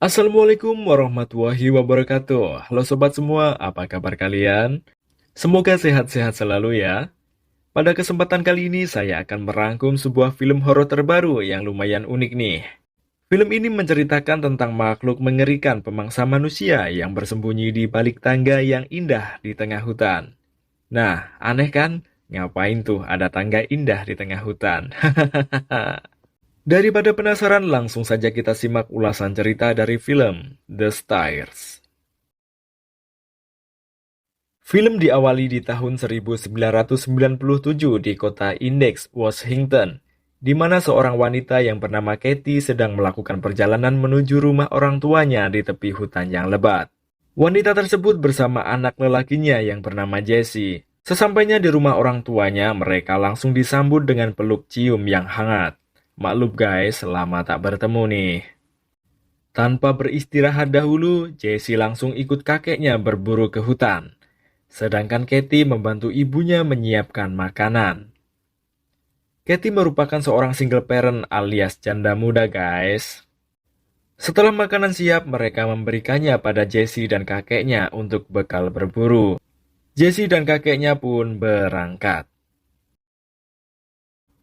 Assalamualaikum warahmatullahi wabarakatuh. Halo sobat semua, apa kabar kalian? Semoga sehat-sehat selalu ya. Pada kesempatan kali ini saya akan merangkum sebuah film horor terbaru yang lumayan unik nih. Film ini menceritakan tentang makhluk mengerikan pemangsa manusia yang bersembunyi di balik tangga yang indah di tengah hutan. Nah, aneh kan? Ngapain tuh ada tangga indah di tengah hutan? Daripada penasaran, langsung saja kita simak ulasan cerita dari film The Stairs. Film diawali di tahun 1997 di kota Index, Washington, di mana seorang wanita yang bernama Katie sedang melakukan perjalanan menuju rumah orang tuanya di tepi hutan yang lebat. Wanita tersebut bersama anak lelakinya yang bernama Jesse. Sesampainya di rumah orang tuanya, mereka langsung disambut dengan peluk cium yang hangat. Maklum guys, lama tak bertemu nih. Tanpa beristirahat dahulu, Jesse langsung ikut kakeknya berburu ke hutan. Sedangkan Katie membantu ibunya menyiapkan makanan. Katie merupakan seorang single parent alias janda muda guys. Setelah makanan siap, mereka memberikannya pada Jesse dan kakeknya untuk bekal berburu. Jesse dan kakeknya pun berangkat.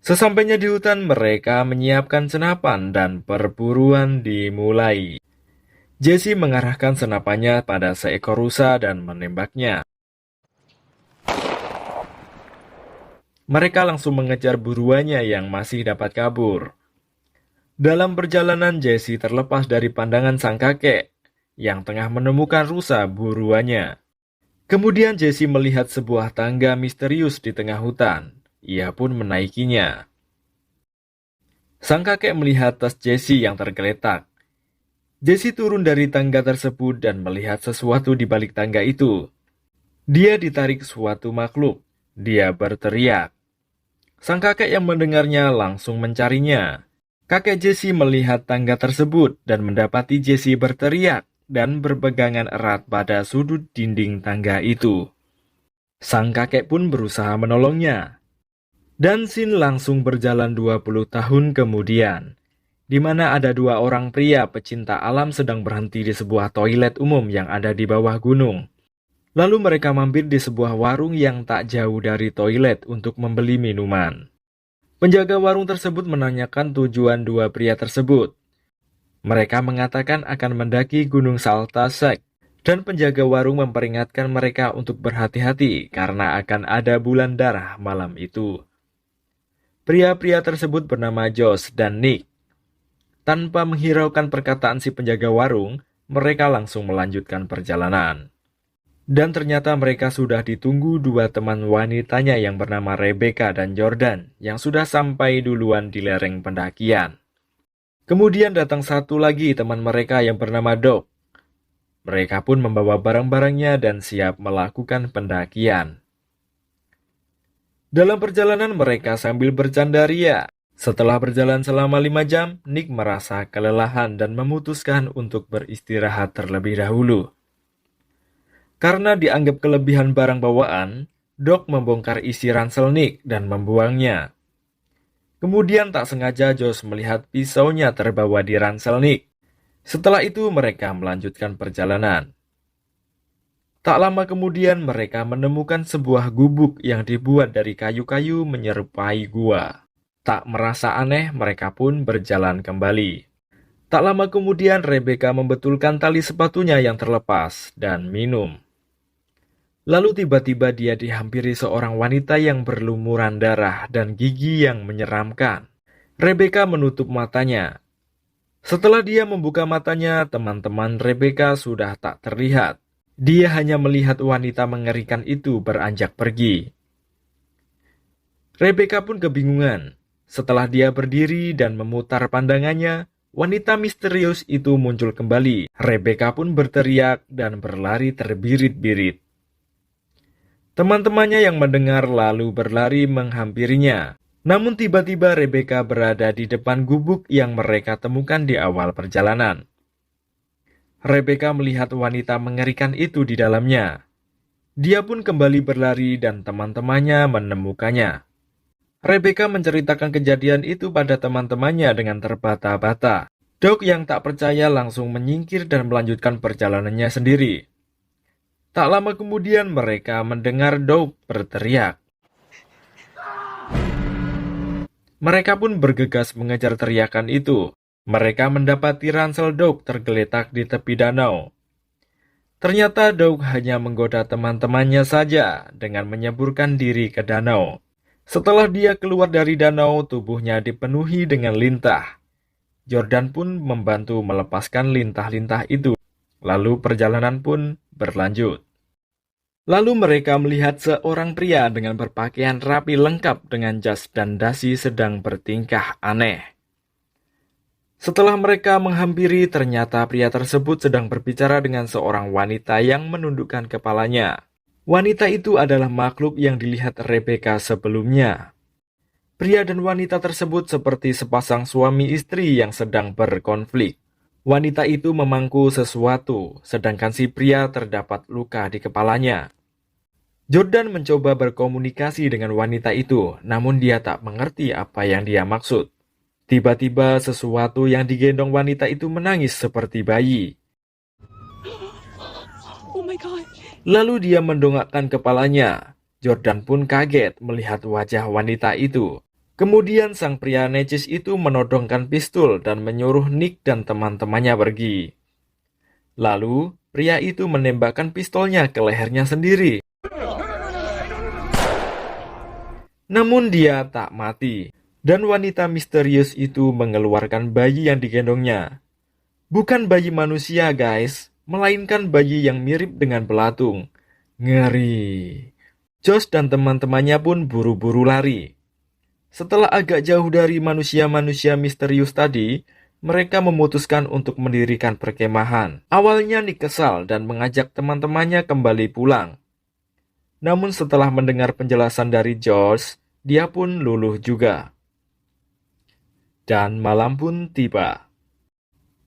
Sesampainya di hutan, mereka menyiapkan senapan dan perburuan dimulai. Jesse mengarahkan senapannya pada seekor rusa dan menembaknya. Mereka langsung mengejar buruannya yang masih dapat kabur. Dalam perjalanan, Jesse terlepas dari pandangan sang kakek yang tengah menemukan rusa buruannya. Kemudian Jesse melihat sebuah tangga misterius di tengah hutan. Ia pun menaikinya. Sang kakek melihat tas Jesse yang tergeletak. Jesse turun dari tangga tersebut dan melihat sesuatu di balik tangga itu. Dia ditarik suatu makhluk. Dia berteriak. Sang kakek yang mendengarnya langsung mencarinya. Kakek Jesse melihat tangga tersebut dan mendapati Jesse berteriak dan berpegangan erat pada sudut dinding tangga itu. Sang kakek pun berusaha menolongnya. Dan scene langsung berjalan 20 tahun kemudian, di mana ada dua orang pria pecinta alam sedang berhenti di sebuah toilet umum yang ada di bawah gunung. Lalu mereka mampir di sebuah warung yang tak jauh dari toilet untuk membeli minuman. Penjaga warung tersebut menanyakan tujuan dua pria tersebut. Mereka mengatakan akan mendaki Gunung Saltasek, dan penjaga warung memperingatkan mereka untuk berhati-hati karena akan ada bulan darah malam itu. Pria-pria tersebut bernama Josh dan Nick. Tanpa menghiraukan perkataan si penjaga warung, mereka langsung melanjutkan perjalanan. Dan ternyata mereka sudah ditunggu dua teman wanitanya yang bernama Rebecca dan Jordan yang sudah sampai duluan di lereng pendakian. Kemudian datang satu lagi teman mereka yang bernama Doc. Mereka pun membawa barang-barangnya dan siap melakukan pendakian. Dalam perjalanan mereka sambil bercanda ria. Setelah berjalan selama 5 jam, Nick merasa kelelahan dan memutuskan untuk beristirahat terlebih dahulu. Karena dianggap kelebihan barang bawaan, Doc membongkar isi ransel Nick dan membuangnya. Kemudian tak sengaja Josh melihat pisaunya terbawa di ransel Nick. Setelah itu mereka melanjutkan perjalanan. Tak lama kemudian mereka menemukan sebuah gubuk yang dibuat dari kayu-kayu menyerupai gua. Tak merasa aneh, mereka pun berjalan kembali. Tak lama kemudian Rebecca membetulkan tali sepatunya yang terlepas dan minum. Lalu tiba-tiba dia dihampiri seorang wanita yang berlumuran darah dan gigi yang menyeramkan. Rebecca menutup matanya. Setelah dia membuka matanya, teman-teman Rebecca sudah tak terlihat. Dia hanya melihat wanita mengerikan itu beranjak pergi. Rebecca pun kebingungan. Setelah dia berdiri dan memutar pandangannya, wanita misterius itu muncul kembali. Rebecca pun berteriak dan berlari terbirit-birit. Teman-temannya yang mendengar lalu berlari menghampirinya. Namun tiba-tiba Rebecca berada di depan gubuk yang mereka temukan di awal perjalanan. Rebecca melihat wanita mengerikan itu di dalamnya. Dia pun kembali berlari dan teman-temannya menemukannya. Rebecca menceritakan kejadian itu pada teman-temannya dengan terbata-bata. Doug yang tak percaya langsung menyingkir dan melanjutkan perjalanannya sendiri. Tak lama kemudian mereka mendengar Doug berteriak. Mereka pun bergegas mengejar teriakan itu. Mereka mendapati ransel Doug tergeletak di tepi danau. Ternyata Doug hanya menggoda teman-temannya saja dengan menyeburkan diri ke danau. Setelah dia keluar dari danau, tubuhnya dipenuhi dengan lintah. Jordan pun membantu melepaskan lintah-lintah itu. Lalu perjalanan pun berlanjut. Lalu mereka melihat seorang pria dengan berpakaian rapi lengkap dengan jas dan dasi sedang bertingkah aneh. Setelah mereka menghampiri, ternyata pria tersebut sedang berbicara dengan seorang wanita yang menundukkan kepalanya. Wanita itu adalah makhluk yang dilihat Rebecca sebelumnya. Pria dan wanita tersebut seperti sepasang suami istri yang sedang berkonflik. Wanita itu memangku sesuatu, sedangkan si pria terdapat luka di kepalanya. Jordan mencoba berkomunikasi dengan wanita itu, namun dia tak mengerti apa yang dia maksud. Tiba-tiba sesuatu yang digendong wanita itu menangis seperti bayi. Oh my God. Lalu dia mendongakkan kepalanya. Jordan pun kaget melihat wajah wanita itu. Kemudian sang pria necis itu menodongkan pistol dan menyuruh Nick dan teman-temannya pergi. Lalu, pria itu menembakkan pistolnya ke lehernya sendiri. Namun dia tak mati, dan wanita misterius itu mengeluarkan bayi yang digendongnya. Bukan bayi manusia, guys, melainkan bayi yang mirip dengan belatung. Ngeri. Josh dan teman-temannya pun buru-buru lari. Setelah agak jauh dari manusia-manusia misterius tadi, mereka memutuskan untuk mendirikan perkemahan. Awalnya Nick kesal dan mengajak teman-temannya kembali pulang. Namun setelah mendengar penjelasan dari Josh, dia pun luluh juga. Dan malam pun tiba.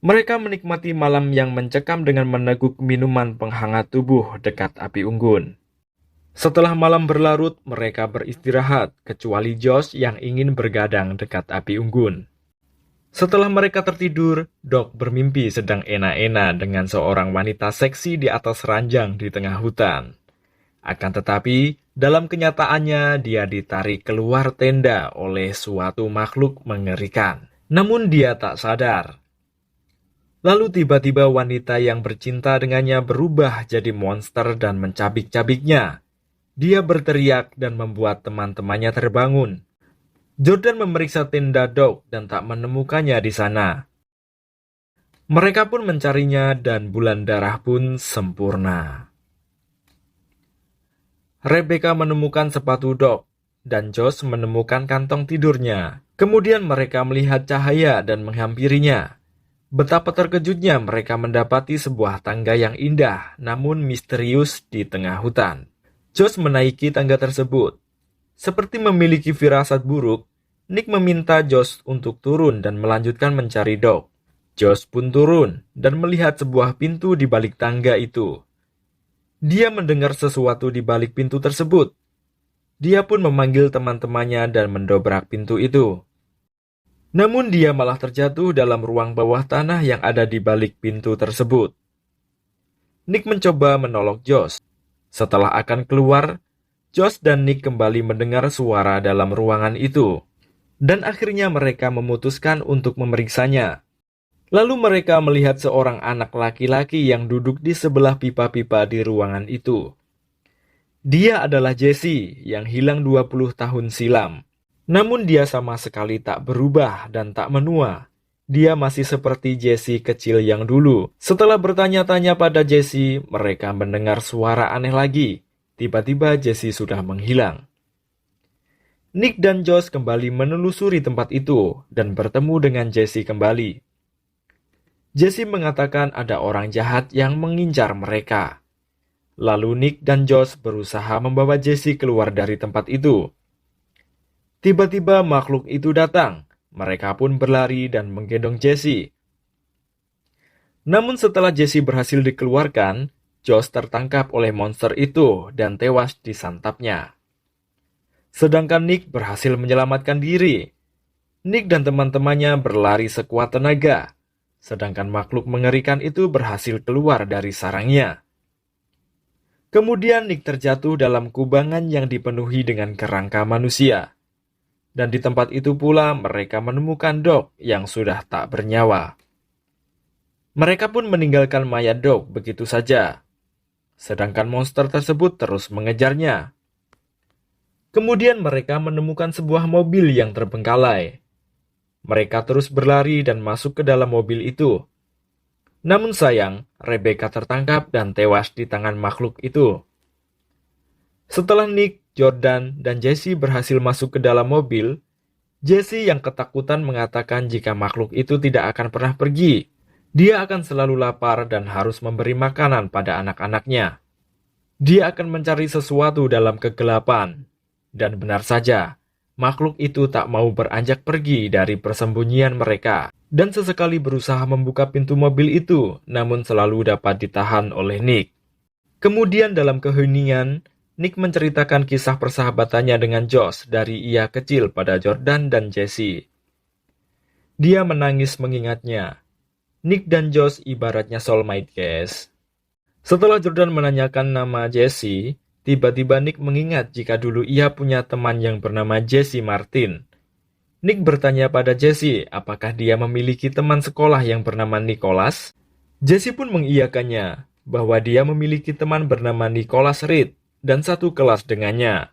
Mereka menikmati malam yang mencekam dengan meneguk minuman penghangat tubuh dekat api unggun. Setelah malam berlarut, mereka beristirahat, kecuali Josh yang ingin bergadang dekat api unggun. Setelah mereka tertidur, Doug bermimpi sedang enak-enak dengan seorang wanita seksi di atas ranjang di tengah hutan. Akan tetapi, dalam kenyataannya dia ditarik keluar tenda oleh suatu makhluk mengerikan. Namun dia tak sadar. Lalu tiba-tiba wanita yang bercinta dengannya berubah jadi monster dan mencabik-cabiknya. Dia berteriak dan membuat teman-temannya terbangun. Jordan memeriksa tenda Doug dan tak menemukannya di sana. Mereka pun mencarinya dan bulan darah pun sempurna. Rebecca menemukan sepatu Doug, dan Josh menemukan kantong tidurnya. Kemudian mereka melihat cahaya dan menghampirinya. Betapa terkejutnya mereka mendapati sebuah tangga yang indah, namun misterius di tengah hutan. Josh menaiki tangga tersebut. Seperti memiliki firasat buruk, Nick meminta Josh untuk turun dan melanjutkan mencari Doug. Josh pun turun dan melihat sebuah pintu di balik tangga itu. Dia mendengar sesuatu di balik pintu tersebut. Dia pun memanggil teman-temannya dan mendobrak pintu itu. Namun dia malah terjatuh dalam ruang bawah tanah yang ada di balik pintu tersebut. Nick mencoba menolong Josh. Setelah akan keluar, Josh dan Nick kembali mendengar suara dalam ruangan itu. Dan akhirnya mereka memutuskan untuk memeriksanya. Lalu mereka melihat seorang anak laki-laki yang duduk di sebelah pipa-pipa di ruangan itu. Dia adalah Jesse yang hilang 20 tahun silam. Namun dia sama sekali tak berubah dan tak menua. Dia masih seperti Jesse kecil yang dulu. Setelah bertanya-tanya pada Jesse, mereka mendengar suara aneh lagi. Tiba-tiba Jesse sudah menghilang. Nick dan Josh kembali menelusuri tempat itu dan bertemu dengan Jesse kembali. Jesse mengatakan ada orang jahat yang mengincar mereka. Lalu Nick dan Josh berusaha membawa Jesse keluar dari tempat itu. Tiba-tiba makhluk itu datang. Mereka pun berlari dan menggendong Jesse. Namun setelah Jesse berhasil dikeluarkan, Josh tertangkap oleh monster itu dan tewas disantapnya. Sedangkan Nick berhasil menyelamatkan diri. Nick dan teman-temannya berlari sekuat tenaga. sedangkan makhluk mengerikan itu berhasil keluar dari sarangnya. Kemudian Nick terjatuh dalam kubangan yang dipenuhi dengan kerangka manusia. Dan di tempat itu pula mereka menemukan Doc yang sudah tak bernyawa. Mereka pun meninggalkan mayat Doc begitu saja, sedangkan monster tersebut terus mengejarnya. Kemudian mereka menemukan sebuah mobil yang terbengkalai. Mereka terus berlari dan masuk ke dalam mobil itu. Namun sayang, Rebecca tertangkap dan tewas di tangan makhluk itu. Setelah Nick, Jordan, dan Jesse berhasil masuk ke dalam mobil, Jesse yang ketakutan mengatakan jika makhluk itu tidak akan pernah pergi. Dia akan selalu lapar dan harus memberi makanan pada anak-anaknya. Dia akan mencari sesuatu dalam kegelapan. Dan benar saja, makhluk itu tak mau beranjak pergi dari persembunyian mereka. Dan sesekali berusaha membuka pintu mobil itu, namun selalu dapat ditahan oleh Nick. Kemudian dalam keheningan, Nick menceritakan kisah persahabatannya dengan Josh dari ia kecil pada Jordan dan Jesse. Dia menangis mengingatnya. Nick dan Josh ibaratnya soulmate, guys. Setelah Jordan menanyakan nama Jesse, tiba-tiba Nick mengingat jika dulu ia punya teman yang bernama Jesse Martin. Nick bertanya pada Jesse apakah dia memiliki teman sekolah yang bernama Nicholas. Jesse pun mengiyakannya bahwa dia memiliki teman bernama Nicholas Reed dan satu kelas dengannya.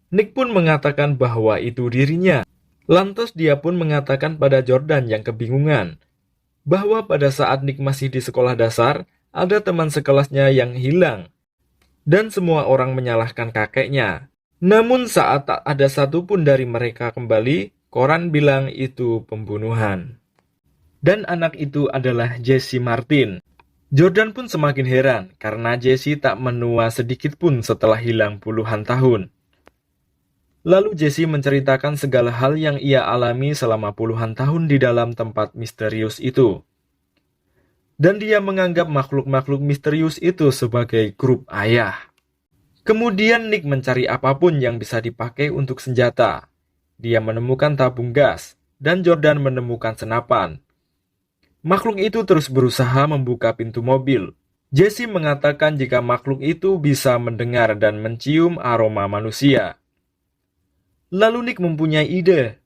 Nick pun mengatakan bahwa itu dirinya. Lantas dia pun mengatakan pada Jordan yang kebingungan bahwa pada saat Nick masih di sekolah dasar, ada teman sekelasnya yang hilang dan semua orang menyalahkan kakeknya. Namun saat tak ada satupun dari mereka kembali, koran bilang itu pembunuhan. Dan anak itu adalah Jesse Martin. Jordan pun semakin heran karena Jesse tak menua sedikit pun setelah hilang puluhan tahun. Lalu Jesse menceritakan segala hal yang ia alami selama puluhan tahun di dalam tempat misterius itu. Dan dia menganggap makhluk-makhluk misterius itu sebagai grup ayah. Kemudian Nick mencari apapun yang bisa dipakai untuk senjata. Dia menemukan tabung gas, dan Jordan menemukan senapan. Makhluk itu terus berusaha membuka pintu mobil. Jesse mengatakan jika makhluk itu bisa mendengar dan mencium aroma manusia. Lalu Nick mempunyai ide.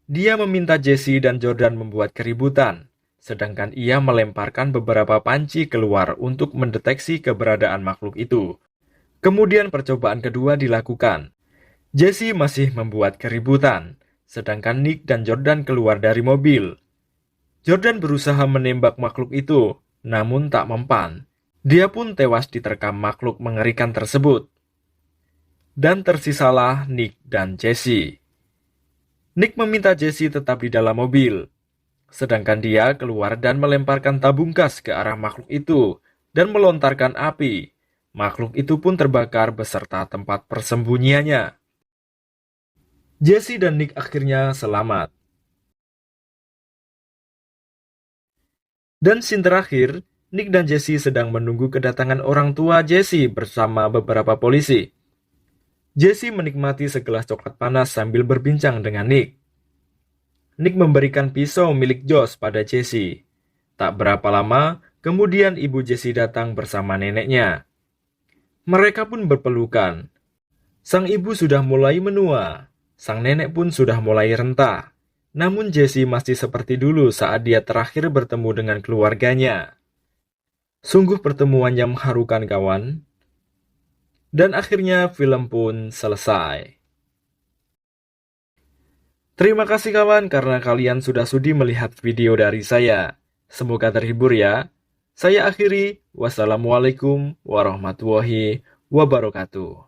Dia meminta Jesse dan Jordan membuat keributan, sedangkan ia melemparkan beberapa panci keluar untuk mendeteksi keberadaan makhluk itu. Kemudian percobaan kedua dilakukan. Jesse masih membuat keributan, sedangkan Nick dan Jordan keluar dari mobil. Jordan berusaha menembak makhluk itu, namun tak mempan. Dia pun tewas diterkam makhluk mengerikan tersebut. Dan tersisalah Nick dan Jesse. Nick meminta Jesse tetap di dalam mobil, sedangkan dia keluar dan melemparkan tabung gas ke arah makhluk itu dan melontarkan api. Makhluk itu pun terbakar beserta tempat persembunyiannya. Jesse dan Nick akhirnya selamat. Dan scene terakhir, Nick dan Jesse sedang menunggu kedatangan orang tua Jesse bersama beberapa polisi. Jesse menikmati segelas coklat panas sambil berbincang dengan Nick. Nick memberikan pisau milik Josh pada Jesse. Tak berapa lama, kemudian ibu Jesse datang bersama neneknya. Mereka pun berpelukan. Sang ibu sudah mulai menua, sang nenek pun sudah mulai renta. Namun Jesse masih seperti dulu saat dia terakhir bertemu dengan keluarganya. Sungguh pertemuan yang mengharukan, kawan. Dan akhirnya film pun selesai. Terima kasih kawan karena kalian sudah sudi melihat video dari saya. Semoga terhibur ya. Saya akhiri. Wassalamualaikum warahmatullahi wabarakatuh.